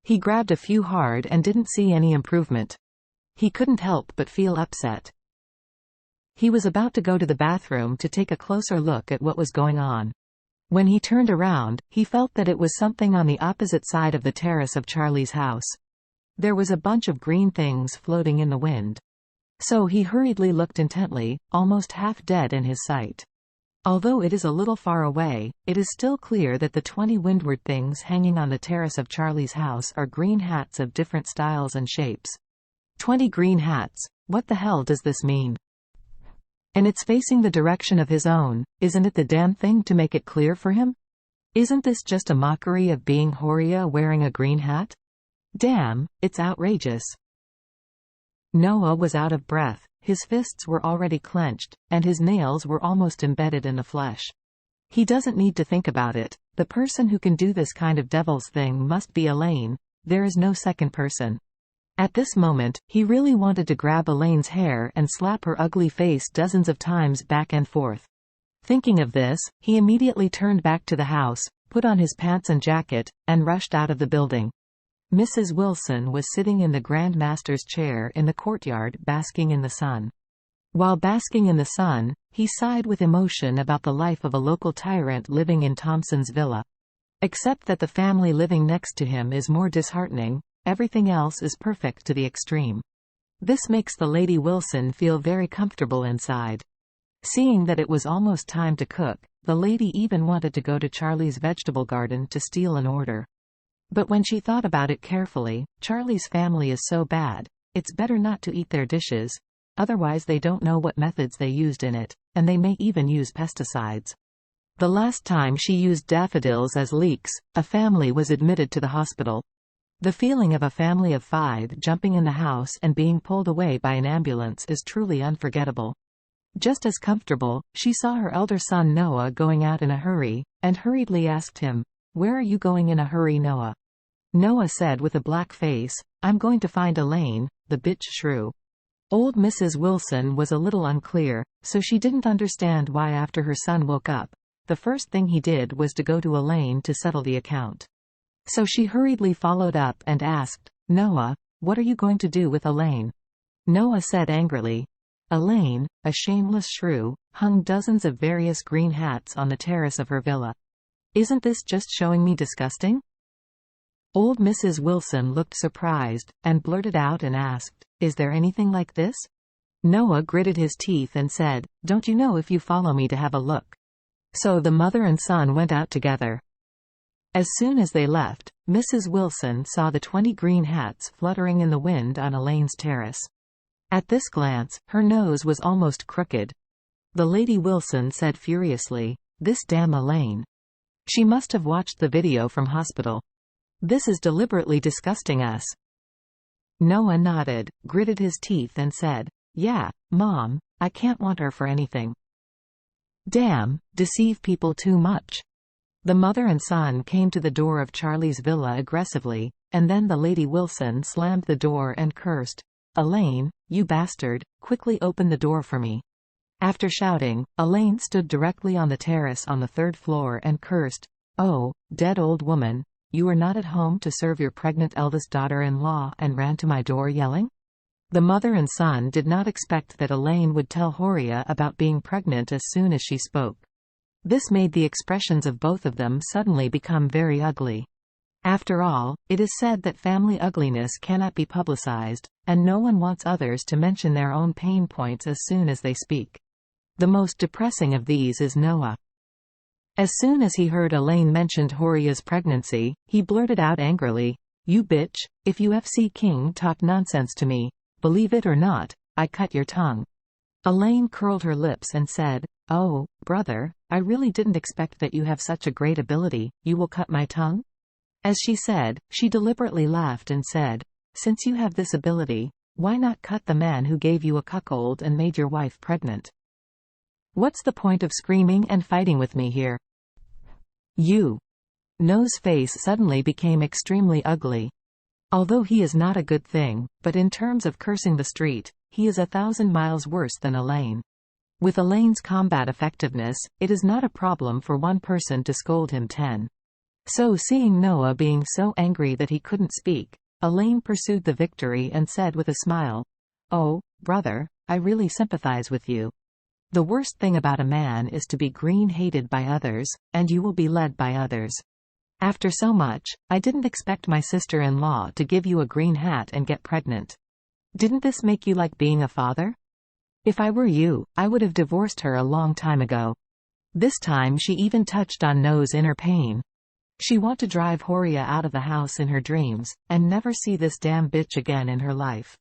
He grabbed a few hard and didn't see any improvement. He couldn't help but feel upset. He was about to go to the bathroom to take a closer look at what was going on. When he turned around, he felt that it was something on the opposite side of the terrace of Charlie's house. There was a bunch of green things floating in the wind. So he hurriedly looked intently, almost half dead in his sight. Although it is a little far away, it is still clear that the 20 windward things hanging on the terrace of Charlie's house are green hats of different styles and shapes. 20 green hats, what the hell does this mean? And it's facing the direction of his own, isn't it the damn thing to make it clear for him? Isn't this just a mockery of being Horia wearing a green hat? Damn, it's outrageous. Noah was out of breath, his fists were already clenched, and his nails were almost embedded in the flesh. He doesn't need to think about it, the person who can do this kind of devil's thing must be Elaine, there is no second person. At this moment, he really wanted to grab Elaine's hair and slap her ugly face dozens of times back and forth. Thinking of this, he immediately turned back to the house, put on his pants and jacket, and rushed out of the building. Mrs. Wilson was sitting in the Grand Master's chair in the courtyard basking in the sun. While basking in the sun, he sighed with emotion about the life of a local tyrant living in Thompson's villa. Except that the family living next to him is more disheartening. Everything else is perfect to the extreme. This makes the Lady Wilson feel very comfortable inside. Seeing that it was almost time to cook, the lady even wanted to go to Charlie's vegetable garden to steal an order. But when she thought about it carefully, Charlie's family is so bad, it's better not to eat their dishes, otherwise they don't know what methods they used in it, and they may even use pesticides. The last time she used daffodils as leeks, a family was admitted to the hospital. The feeling of a family of 5 jumping in the house and being pulled away by an ambulance is truly unforgettable. Just as comfortable, she saw her elder son Noah going out in a hurry, and hurriedly asked him, "Where are you going in a hurry, Noah?" Noah said with a black face, "I'm going to find Elaine, the bitch shrew." Old Mrs. Wilson was a little unclear, so she didn't understand why after her son woke up, the first thing he did was to go to Elaine to settle the account. So she hurriedly followed up and asked, "Noah, what are you going to do with Elaine?" Noah said angrily. Elaine, a shameless shrew, hung dozens of various green hats on the terrace of her villa. Isn't this just showing me disgusting? Old Mrs. Wilson looked surprised, and blurted out and asked, "Is there anything like this?" Noah gritted his teeth and said, "Don't you know if you follow me to have a look?" So the mother and son went out together. As soon as they left, Mrs. Wilson saw the 20 green hats fluttering in the wind on Elaine's terrace. At this glance, her nose was almost crooked. The Lady Wilson said furiously, "This damn Elaine. She must have watched the video from hospital. This is deliberately disgusting us." Noah nodded, gritted his teeth and said, "Yeah, Mom, I can't want her for anything." Damn, deceive people too much. The mother and son came to the door of Charlie's villa aggressively, and then the Lady Wilson slammed the door and cursed, "Elaine, you bastard, quickly open the door for me." After shouting, Elaine stood directly on the terrace on the 3rd floor and cursed, "Oh, dead old woman, you were not at home to serve your pregnant eldest daughter-in-law and ran to my door yelling?" The mother and son did not expect that Elaine would tell Horia about being pregnant as soon as she spoke. This made the expressions of both of them suddenly become very ugly. After all, it is said that family ugliness cannot be publicized, and no one wants others to mention their own pain points as soon as they speak. The most depressing of these is Noah. As soon as he heard Elaine mentioned Horia's pregnancy, he blurted out angrily, "You bitch, if UFC King talk nonsense to me, believe it or not, I cut your tongue." Elaine curled her lips and said, "Oh, brother, I really didn't expect that you have such a great ability, you will cut my tongue?" As she said, she deliberately laughed and said, "Since you have this ability, why not cut the man who gave you a cuckold and made your wife pregnant? What's the point of screaming and fighting with me here?" You. Noah's face suddenly became extremely ugly. Although he is not a good thing, but in terms of cursing the street, he is 1,000 miles worse than Elaine. With Elaine's combat effectiveness, it is not a problem for one person to scold him 10. So seeing Noah being so angry that he couldn't speak, Elaine pursued the victory and said with a smile, "Oh, brother, I really sympathize with you. The worst thing about a man is to be hated by others, and you will be led by others. After so much, I didn't expect my sister-in-law to give you a green hat and get pregnant. Didn't this make you like being a father? If I were you, I would have divorced her a long time ago." This time she even touched on Noah's inner pain. She want to drive Horia out of the house in her dreams, and never see this damn bitch again in her life.